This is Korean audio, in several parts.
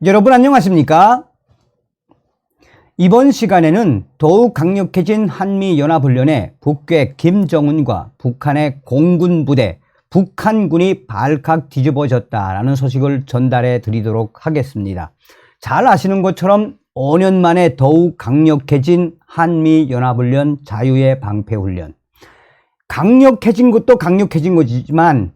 여러분 안녕하십니까? 이번 시간에는 더욱 강력해진 한미연합훈련에 북괴 김정은과 북한의 공군부대, 북한군이 발칵 뒤집어졌다라는 소식을 전달해 드리도록 하겠습니다. 잘 아시는 것처럼 5년 만에 더욱 강력해진 한미연합훈련 자유의 방패훈련. 강력해진 것도 강력해진 거지만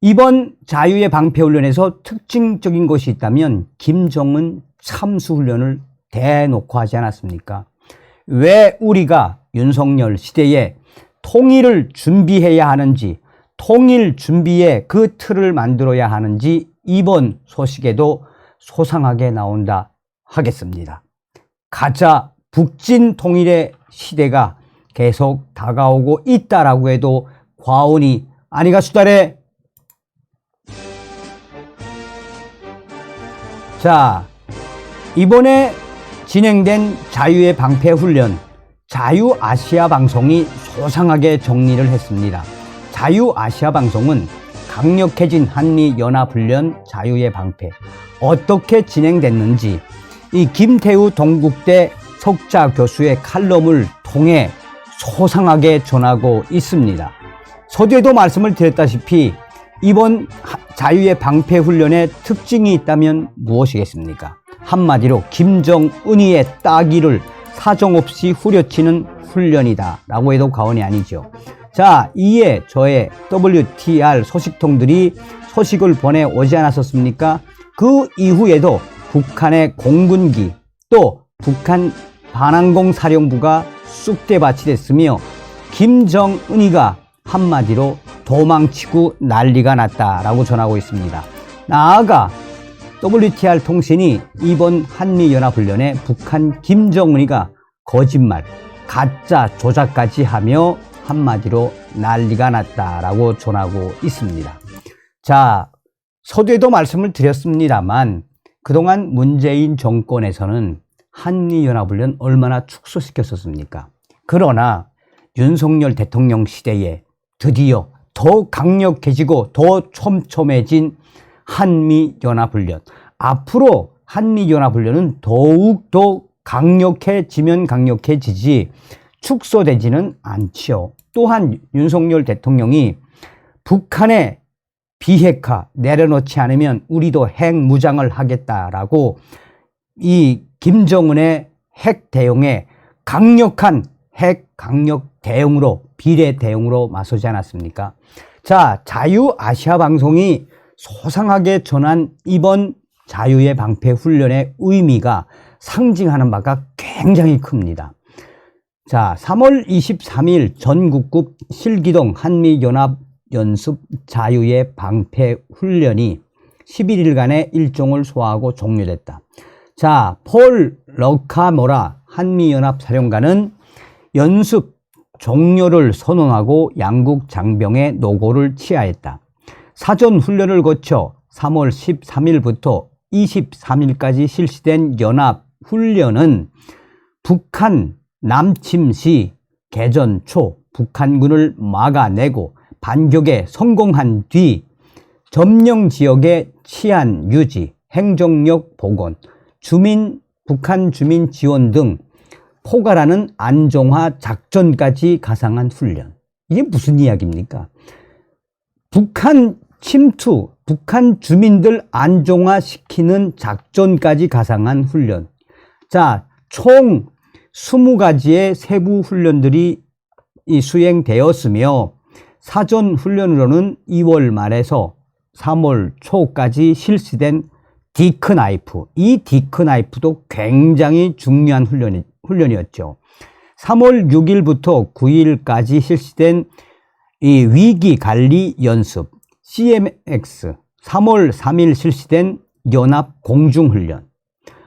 이번 자유의 방패훈련에서 특징적인 것이 있다면 김정은 참수훈련을 대놓고 하지 않았습니까? 왜 우리가 윤석열 시대에 통일을 준비해야 하는지, 통일 준비의 그 틀을 만들어야 하는지 이번 소식에도 소상하게 나온다 하겠습니다. 가짜 북진 통일의 시대가 계속 다가오고 있다라고 해도 과언이 아니가 수달에. 자, 이번에 진행된 자유의 방패훈련, 자유아시아방송이 소상하게 정리를 했습니다. 자유아시아방송은 강력해진 한미연합훈련 자유의 방패 어떻게 진행됐는지 이 김태우 동국대 석좌 교수의 칼럼을 통해 소상하게 전하고 있습니다. 서두에도 말씀을 드렸다시피 이번 자유의 방패훈련의 특징이 있다면 무엇이겠습니까? 한마디로 김정은이의 따귀를 사정없이 후려치는 훈련이다 라고 해도 과언이 아니죠. 자, 이에 저의 WTR 소식통들이 소식을 보내오지 않았었습니까? 그 이후에도 북한의 공군기 또 북한 반항공 사령부가 쑥대밭이 됐으며 김정은이가 한마디로 도망치고 난리가 났다라고 전하고 있습니다. 나아가 WTR 통신이 이번 한미연합훈련에 북한 김정은이가 거짓말, 가짜 조작까지 하며 한마디로 난리가 났다라고 전하고 있습니다. 자, 서두에도 말씀을 드렸습니다만 그동안 문재인 정권에서는 한미연합훈련 얼마나 축소시켰었습니까? 그러나 윤석열 대통령 시대에 드디어 더 강력해지고 더 촘촘해진 한미연합훈련. 앞으로 한미연합훈련은 더욱더 강력해지면 강력해지지 축소되지는 않지요. 또한 윤석열 대통령이 북한의 비핵화 내려놓지 않으면 우리도 핵무장을 하겠다라고 이 김정은의 핵 대응에 강력한 핵 강력 대응으로 비례 대응으로 맞서지 않았습니까? 자, 자유아시아방송이 소상하게 전한 이번 자유의 방패 훈련의 의미가 상징하는 바가 굉장히 큽니다. 자, 3월 23일 전국급 실기동 한미연합연습 자유의 방패 훈련이 11일간의 일정을 소화하고 종료됐다. 자, 폴 러카모라 한미연합 사령관은 연습 종료를 선언하고 양국 장병의 노고를 치하했다. 사전 훈련을 거쳐 3월 13일부터 23일까지 실시된 연합 훈련은 북한 남침 시 개전 초 북한군을 막아내고 반격에 성공한 뒤 점령 지역의 치안 유지, 행정력 복원, 북한 주민 지원 등 포괄하는 안정화 작전까지 가상한 훈련. 이게 무슨 이야기입니까? 북한 침투, 북한 주민들 안정화시키는 작전까지 가상한 훈련. 자, 총 20가지의 세부 훈련들이 수행되었으며 사전 훈련으로는 2월 말에서 3월 초까지 실시된 디크나이프. 이 디크나이프도 굉장히 중요한 훈련이었죠. 3월 6일부터 9일까지 실시된 이 위기 관리 연습 CMX, 3월 3일 실시된 연합 공중훈련,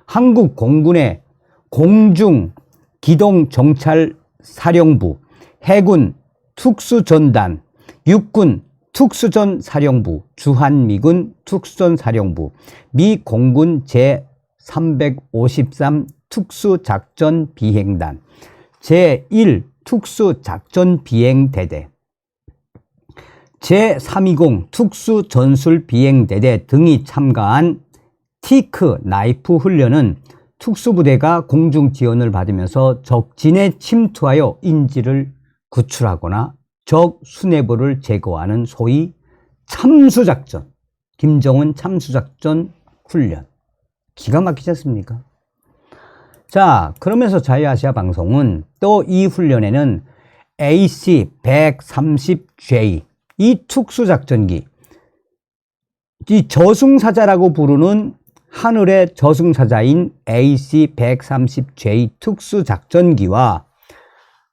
한국 공군의 공중 기동 정찰 사령부, 해군 특수전단, 육군 특수전 사령부, 주한미군 특수전 사령부, 미 공군 제353 특수작전 비행단, 제1 특수작전 비행대대, 제320 특수전술비행대대 등이 참가한 티크 나이프 훈련은 특수부대가 공중 지원을 받으면서 적진에 침투하여 인지를 구출하거나 적 수뇌부를 제거하는 소위 참수작전, 김정은 참수작전 훈련. 기가 막히지 않습니까? 자, 그러면서 자유아시아 방송은 또 이 훈련에는 AC-130J, 이 특수작전기, 이 저승사자라고 부르는 하늘의 저승사자인 AC-130J 특수작전기와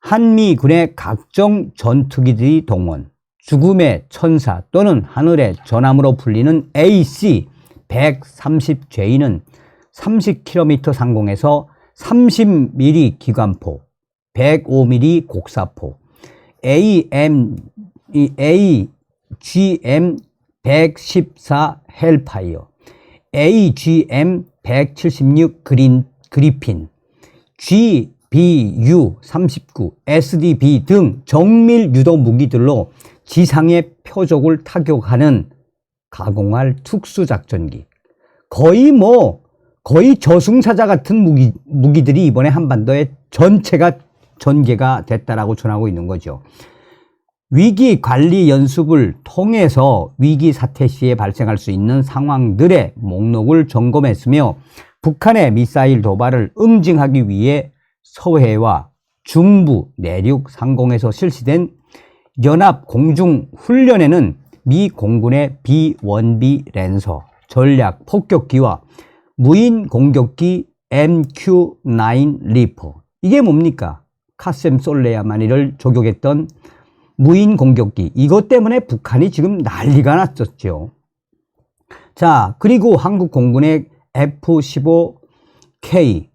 한미군의 각종 전투기들이 동원, 죽음의 천사 또는 하늘의 전함으로 불리는 AC-130J는 30km 상공에서 30mm 기관포, 105mm 곡사포, AGM-114 헬파이어, AGM-176 그리핀, GBU-39, SDB 등 정밀 유도 무기들로 지상의 표적을 타격하는 가공할 특수작전기. 거의 저승사자 같은 무기들이 이번에 한반도에 전체가 전개가 됐다라고 전하고 있는 거죠. 위기 관리 연습을 통해서 위기 사태 시에 발생할 수 있는 상황들의 목록을 점검했으며 북한의 미사일 도발을 응징하기 위해 서해와 중부 내륙 상공에서 실시된 연합 공중 훈련에는 미 공군의 B-1B 랜서 전략 폭격기와 무인 공격기 MQ-9 리퍼, 이게 뭡니까? 카셈 솔레이마니를 저격했던 무인 공격기, 이것 때문에 북한이 지금 난리가 났었죠. 자, 그리고 한국 공군의 F-15K,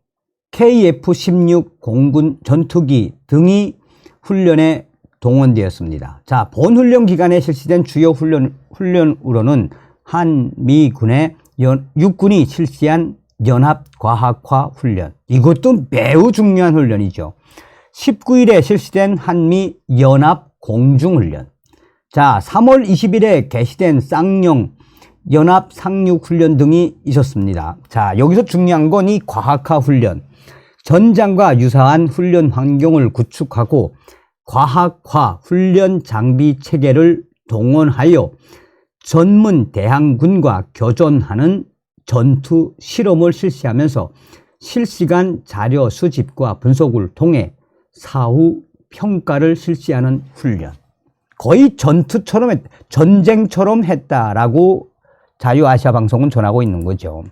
KF-16 공군 전투기 등이 훈련에 동원되었습니다. 자, 본 훈련 기간에 실시된 주요 훈련으로는 한미군의 육군이 실시한 연합과학화 훈련, 이것도 매우 중요한 훈련이죠. 19일에 실시된 한미 연합 공중훈련. 자, 3월 20일에 개시된 쌍용 연합 상륙훈련 등이 있었습니다. 자, 여기서 중요한 건 이 과학화 훈련. 전장과 유사한 훈련 환경을 구축하고 과학화 훈련 장비 체계를 동원하여 전문 대항군과 교전하는 전투 실험을 실시하면서 실시간 자료 수집과 분석을 통해 사후 평가를 실시하는 훈련. 거의 전쟁처럼 했다라고 자유아시아 방송은 전하고 있는 거죠.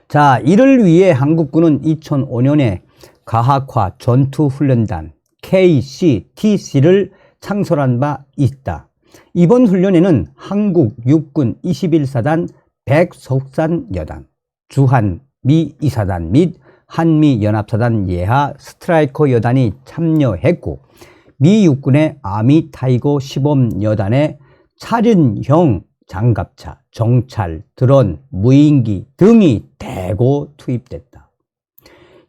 자, 이를 위해 한국군은 2005년에 과학화 전투훈련단 KCTC를 창설한 바 있다. 이번 훈련에는 한국 육군 21사단 백석산 여단, 주한 미 2사단 및 한미연합사단 예하 스트라이커 여단이 참여했고, 미 육군의 아미 타이거 시범 여단의 차륜형 장갑차, 정찰, 드론, 무인기 등이 대거 투입됐다.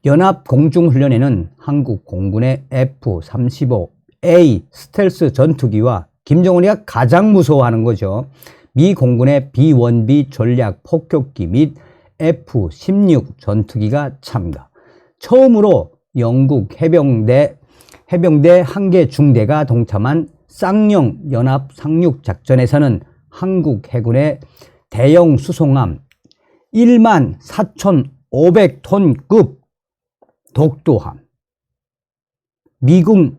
연합 공중훈련에는 한국 공군의 F-35A 스텔스 전투기와 김정은이가 가장 무서워하는 거죠. 미 공군의 B-1B 전략 폭격기 및 F-16 전투기가 참가. 처음으로 영국 해병대 한개 중대가 동참한 쌍용 연합 상륙 작전에서는 한국 해군의 대형 수송함 14,500톤급 독도함, 미국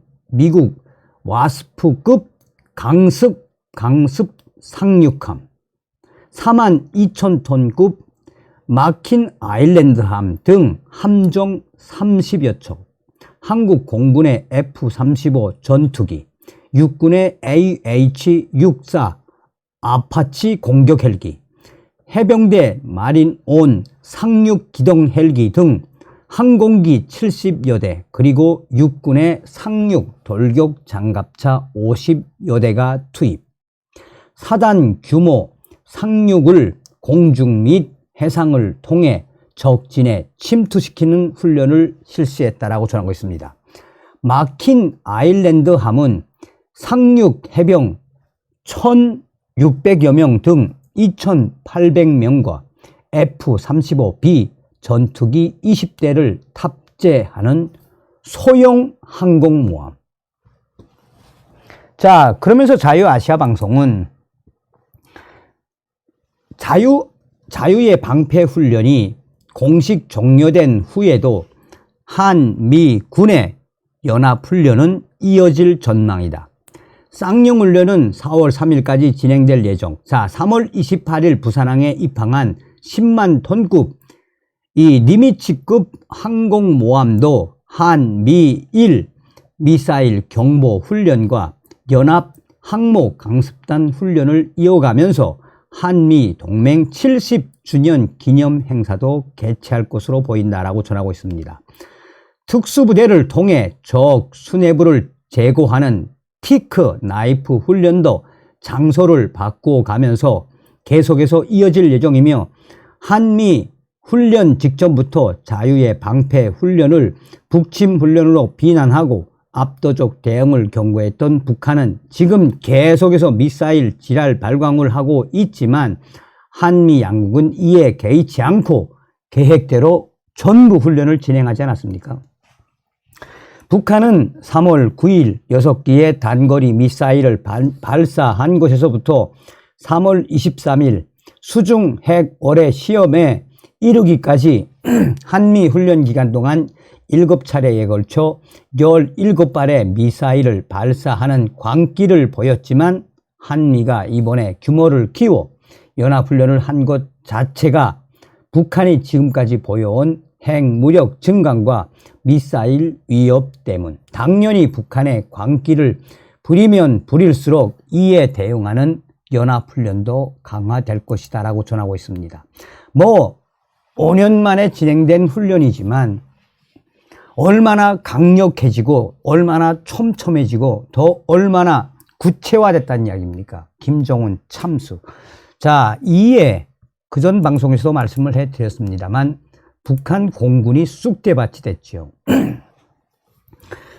와스프급 강습 상륙함, 42,000톤급 마킨 아일랜드함 등 함정 30여 척, 한국 공군의 F-35 전투기, 육군의 AH-64 아파치 공격 헬기, 해병대 마린온 상륙 기동 헬기 등 항공기 70여 대, 그리고 육군의 상륙 돌격 장갑차 50여 대가 투입. 사단 규모 상륙을 공중 및 해상을 통해 적진에 침투시키는 훈련을 실시했다라고 전하고 있습니다. 마킨 아일랜드 함은 상륙 해병 1,600여 명 등 2,800명과 F-35B 전투기 20대를 탑재하는 소형 항공모함. 자, 그러면서 자유아시아방송은 자유의 방패 훈련이 공식 종료된 후에도 한미 군의 연합훈련은 이어질 전망이다. 쌍용훈련은 4월 3일까지 진행될 예정. 자, 3월 28일 부산항에 입항한 10만 톤급 이 니미츠급 항공모함도 한미일 미사일 경보 훈련과 연합 항모 강습단 훈련을 이어가면서 한미 동맹 70주년 기념 행사도 개최할 것으로 보인다라고 전하고 있습니다. 특수부대를 통해 적 수뇌부를 제거하는 티크 나이프 훈련도 장소를 바꿔가면서 계속해서 이어질 예정이며 한미 훈련 직전부터 자유의 방패 훈련을 북침 훈련으로 비난하고 압도적 대응을 경고했던 북한은 지금 계속해서 미사일 지랄 발광을 하고 있지만 한미 양국은 이에 개의치 않고 계획대로 전부 훈련을 진행하지 않았습니까? 북한은 3월 9일 6기의 단거리 미사일을 발사한 것에서부터 3월 23일 수중 핵 어뢰 시험에 이르기까지 한미 훈련 기간 동안 7차례에 걸쳐 17발의 미사일을 발사하는 광기를 보였지만 한미가 이번에 규모를 키워 연합훈련을 한 것 자체가 북한이 지금까지 보여온 핵무력 증강과 미사일 위협 때문, 당연히 북한의 광기를 부리면 부릴수록 이에 대응하는 연합훈련도 강화될 것이다 라고 전하고 있습니다. 5년 만에 진행된 훈련이지만 얼마나 강력해지고 얼마나 촘촘해지고 더 얼마나 구체화됐다는 이야기입니까? 김정은 참수. 자, 이에 그전 방송에서도 말씀을 해드렸습니다만 북한 공군이 쑥대밭이 됐죠.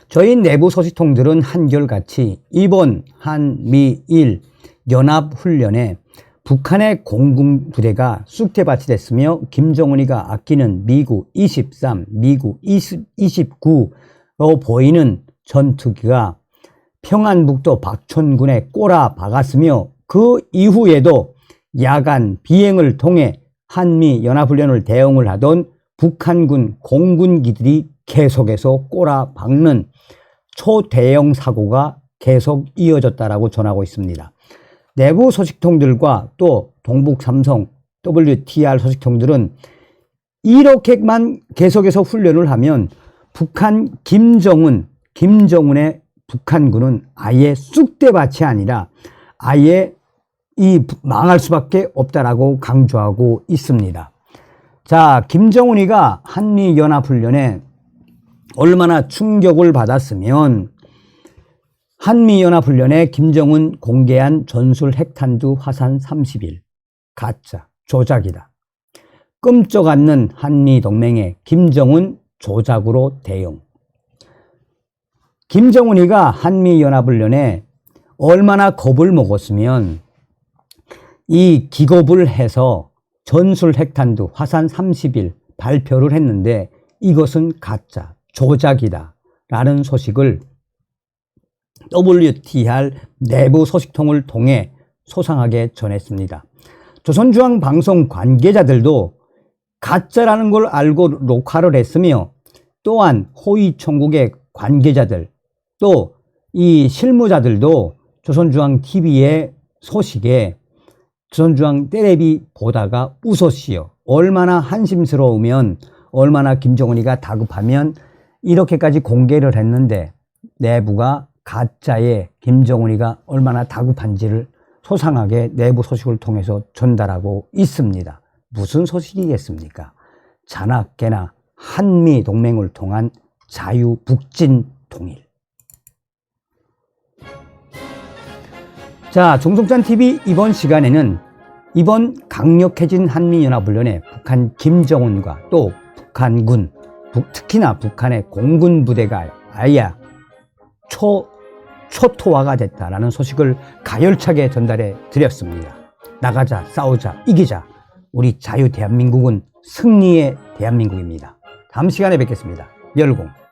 저희 내부 소식통들은 한결같이 이번 한미일 연합훈련에 북한의 공군 부대가 쑥대밭이 됐으며 김정은이가 아끼는 미국 23, 미국 29로 보이는 전투기가 평안북도 박천군에 꼬라 박았으며 그 이후에도 야간 비행을 통해 한미 연합훈련을 대응을 하던 북한군 공군기들이 계속해서 꼬라 박는 초대형 사고가 계속 이어졌다라고 전하고 있습니다. 내부 소식통들과 또 동북삼성, WTR 소식통들은 이렇게만 계속해서 훈련을 하면 북한 김정은의 북한군은 아예 쑥대밭이 아니라 아예 망할 수밖에 없다라고 강조하고 있습니다. 자, 김정은이가 한미연합훈련에 얼마나 충격을 받았으면 한미연합훈련에 김정은 공개한 전술 핵탄두 화산 30일 가짜 조작이다. 끔쩍 않는 한미동맹의 김정은 조작으로 대응. 김정은이가 한미연합훈련에 얼마나 겁을 먹었으면 이 기겁을 해서 전술 핵탄두 화산 30일 발표를 했는데 이것은 가짜 조작이다 라는 소식을 WTR 내부 소식통을 통해 소상하게 전했습니다. 조선중앙방송 관계자들도 가짜라는 걸 알고 녹화를 했으며 또한 호위총국의 관계자들 또 이 실무자들도 조선중앙TV의 소식에 조선중앙 텔레비 보다가 웃었시요. 얼마나 한심스러우면 얼마나 김정은이가 다급하면 이렇게까지 공개를 했는데 내부가 가짜에 김정은이가 얼마나 다급한지를 소상하게 내부 소식을 통해서 전달하고 있습니다. 무슨 소식이겠습니까? 자나깨나 한미 동맹을 통한 자유북진 통일. 자, 종속전TV 이번 시간에는 이번 강력해진 한미연합훈련에 북한 김정은과 또 북한군, 특히나 북한의 공군 부대가 아예 초토화가 됐다라는 소식을 가열차게 전달해 드렸습니다. 나가자, 싸우자, 이기자. 우리 자유 대한민국은 승리의 대한민국입니다. 다음 시간에 뵙겠습니다. 열공.